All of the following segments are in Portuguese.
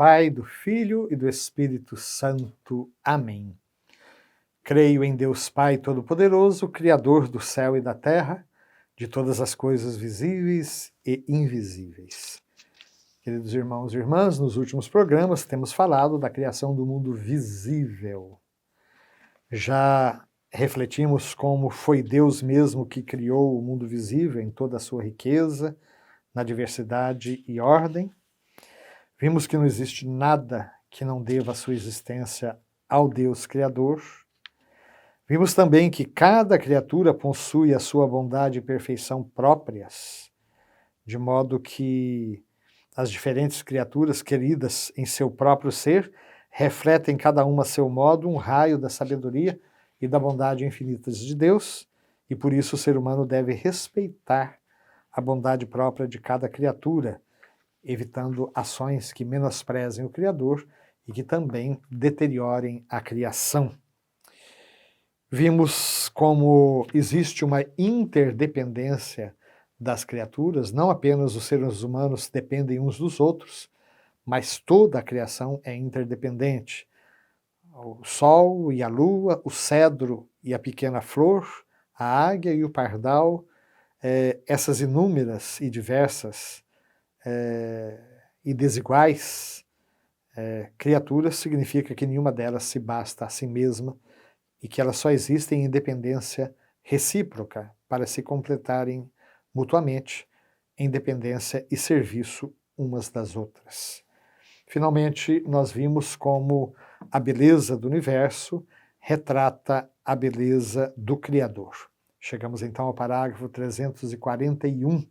Pai, do Filho e do Espírito Santo. Amém. Creio em Deus Pai Todo-Poderoso, Criador do céu e da terra, de todas as coisas visíveis e invisíveis. Queridos irmãos e irmãs, nos últimos programas temos falado da criação do mundo visível. Já refletimos como foi Deus mesmo que criou o mundo visível em toda a sua riqueza, na diversidade e ordem. Vimos que não existe nada que não deva a sua existência ao Deus Criador. Vimos também que cada criatura possui a sua bondade e perfeição próprias, de modo que as diferentes criaturas queridas em seu próprio ser refletem cada uma a seu modo um raio da sabedoria e da bondade infinitas de Deus, e por isso o ser humano deve respeitar a bondade própria de cada criatura, evitando ações que menosprezem o Criador e que também deteriorem a criação. Vimos como existe uma interdependência das criaturas, não apenas os seres humanos dependem uns dos outros, mas toda a criação é interdependente. O sol e a lua, o cedro e a pequena flor, a águia e o pardal, essas inúmeras e diversas e desiguais criaturas, significa que nenhuma delas se basta a si mesma e que elas só existem em dependência recíproca para se completarem mutuamente em dependência e serviço umas das outras. Finalmente, nós vimos como a beleza do universo retrata a beleza do Criador. Chegamos então ao parágrafo 341.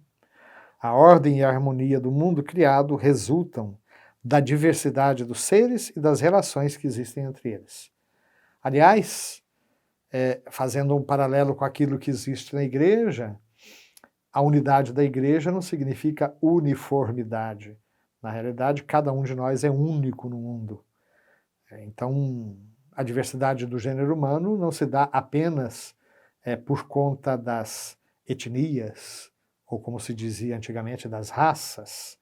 A ordem e a harmonia do mundo criado resultam da diversidade dos seres e das relações que existem entre eles. Aliás, fazendo um paralelo com aquilo que existe na igreja, a unidade da igreja não significa uniformidade. Na realidade, cada um de nós é único no mundo. Então, a diversidade do gênero humano não se dá apenas por conta das etnias, ou como se dizia antigamente, das raças,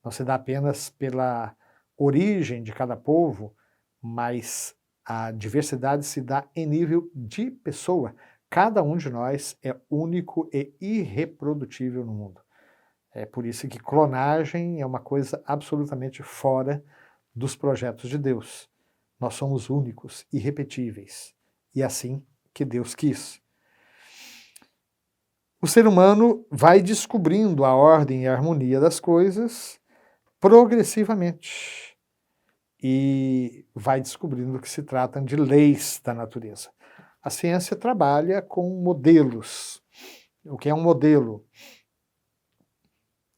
não se dá apenas pela origem de cada povo, mas a diversidade se dá em nível de pessoa. Cada um de nós é único e irreprodutível no mundo. É por isso que clonagem é uma coisa absolutamente fora dos projetos de Deus. Nós somos únicos, irrepetíveis, e assim que Deus quis. O ser humano vai descobrindo a ordem e a harmonia das coisas progressivamente e vai descobrindo que se tratam de leis da natureza. A ciência trabalha com modelos. O que é um modelo?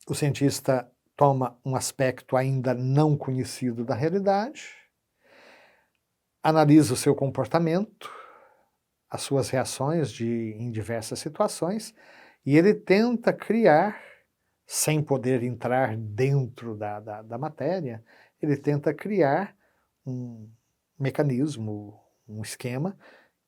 O cientista toma um aspecto ainda não conhecido da realidade, analisa o seu comportamento, as suas reações em diversas situações, e ele tenta criar, sem poder entrar dentro da matéria, ele tenta criar um mecanismo, um esquema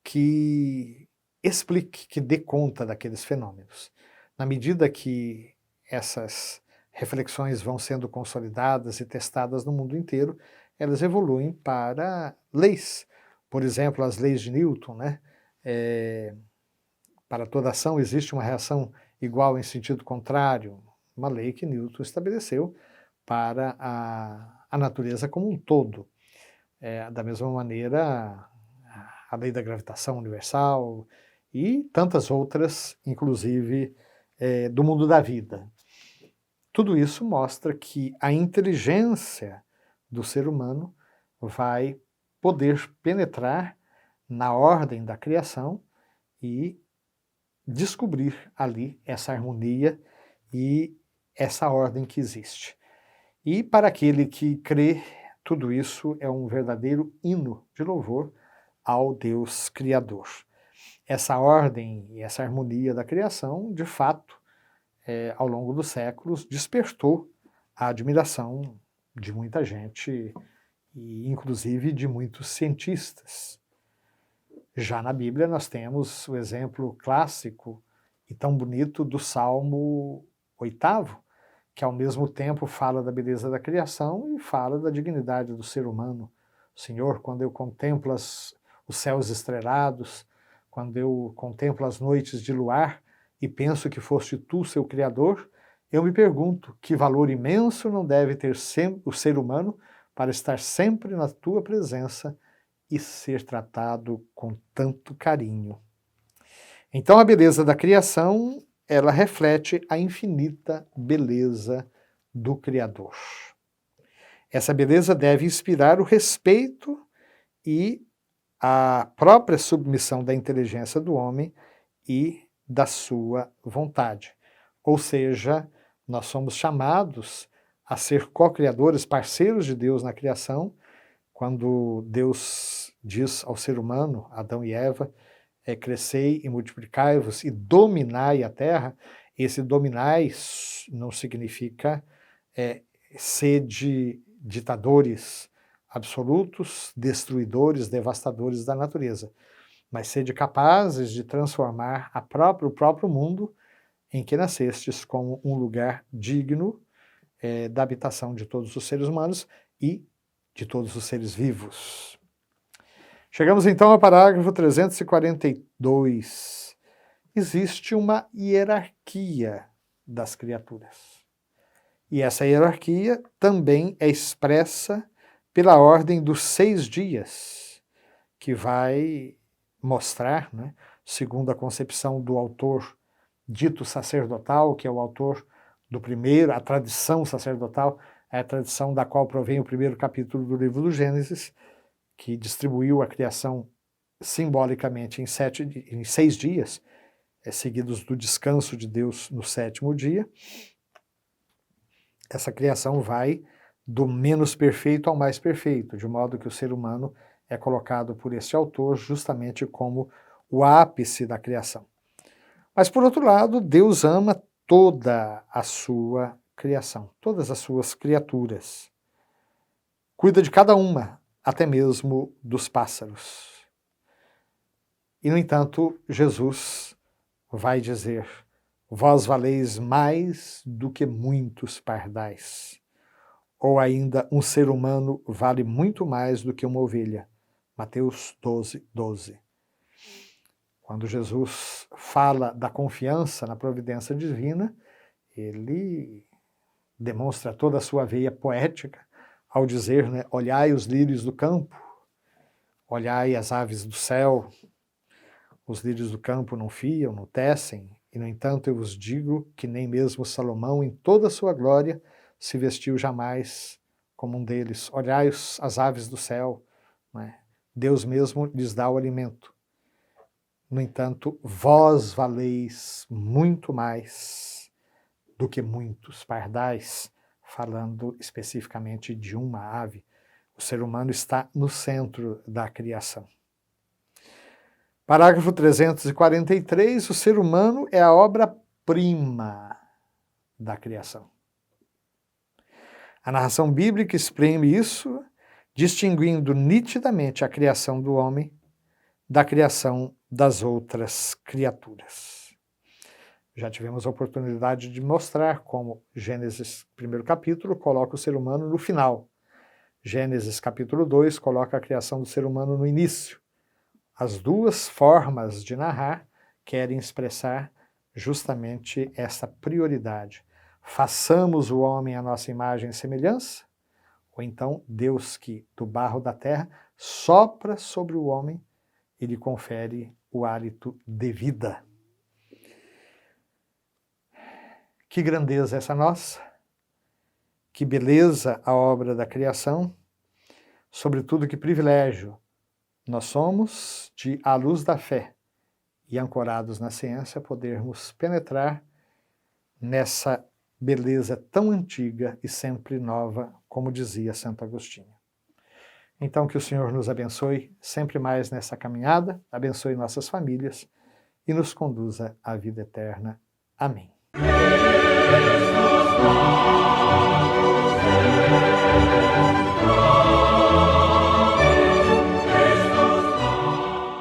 que explique, que dê conta daqueles fenômenos. Na medida que essas reflexões vão sendo consolidadas e testadas no mundo inteiro, elas evoluem para leis. Por exemplo, as leis de Newton, né? Para toda ação existe uma reação igual em sentido contrário, uma lei que Newton estabeleceu para a natureza como um todo. Da mesma maneira, a lei da gravitação universal e tantas outras, inclusive do mundo da vida. Tudo isso mostra que a inteligência do ser humano vai poder penetrar na ordem da criação e descobrir ali essa harmonia e essa ordem que existe. E para aquele que crê, tudo isso é um verdadeiro hino de louvor ao Deus Criador. Essa ordem e essa harmonia da criação, de fato, ao longo dos séculos, despertou a admiração de muita gente, e inclusive de muitos cientistas. Já na Bíblia nós temos o exemplo clássico e tão bonito do Salmo 8º, que ao mesmo tempo fala da beleza da criação e fala da dignidade do ser humano. Senhor, quando eu contemplo os céus estrelados, quando eu contemplo as noites de luar e penso que foste tu, seu Criador, eu me pergunto que valor imenso não deve ter o ser humano para estar sempre na tua presença e ser tratado com tanto carinho. Então a beleza da criação, ela reflete a infinita beleza do Criador. Essa beleza deve inspirar o respeito e a própria submissão da inteligência do homem e da sua vontade. Ou seja, nós somos chamados a ser co-criadores, parceiros de Deus na criação, quando Deus diz ao ser humano, Adão e Eva, crescei e multiplicai-vos e dominai a terra. Esse dominai não significa sede ditadores absolutos, destruidores, devastadores da natureza, mas sede capazes de transformar o próprio mundo em que nascestes como um lugar digno da habitação de todos os seres humanos e de todos os seres vivos. Chegamos então ao parágrafo 342. Existe uma hierarquia das criaturas. E essa hierarquia também é expressa pela ordem dos 6 dias, que vai mostrar, né, segundo a concepção do autor dito sacerdotal, que é o autor do primeiro, a tradição sacerdotal, é a tradição da qual provém o primeiro capítulo do livro do Gênesis, que distribuiu a criação simbolicamente em 6 dias, seguidos do descanso de Deus no 7º dia. Essa criação vai do menos perfeito ao mais perfeito, de modo que o ser humano é colocado por esse autor justamente como o ápice da criação. Mas, por outro lado, Deus ama toda a sua criação, todas as suas criaturas. Cuida de cada uma, até mesmo dos pássaros. E, no entanto, Jesus vai dizer: vós valeis mais do que muitos pardais. Ou ainda, um ser humano vale muito mais do que uma ovelha. Mateus 12, 12. Quando Jesus fala da confiança na providência divina, ele demonstra toda a sua veia poética ao dizer, né, olhai os lírios do campo, olhai as aves do céu, os lírios do campo não fiam, não tecem, e no entanto eu vos digo que nem mesmo Salomão em toda a sua glória se vestiu jamais como um deles. Olhai as aves do céu, né? Deus mesmo lhes dá o alimento. No entanto, vós valeis muito mais do que muitos pardais, falando especificamente de uma ave. O ser humano está no centro da criação. Parágrafo 343, o ser humano é a obra-prima da criação. A narração bíblica exprime isso, distinguindo nitidamente a criação do homem da criação das outras criaturas. Já tivemos a oportunidade de mostrar como Gênesis, primeiro capítulo, coloca o ser humano no final. Gênesis, capítulo 2, coloca a criação do ser humano no início. As duas formas de narrar querem expressar justamente essa prioridade. Façamos o homem à nossa imagem e semelhança, ou então Deus que, do barro da terra, sopra sobre o homem e lhe confere o hálito de vida. Que grandeza essa nossa, que beleza a obra da criação, sobretudo que privilégio nós somos de, à luz da fé e ancorados na ciência, podermos penetrar nessa beleza tão antiga e sempre nova, como dizia Santo Agostinho. Então que o Senhor nos abençoe sempre mais nessa caminhada, abençoe nossas famílias e nos conduza à vida eterna. Amém.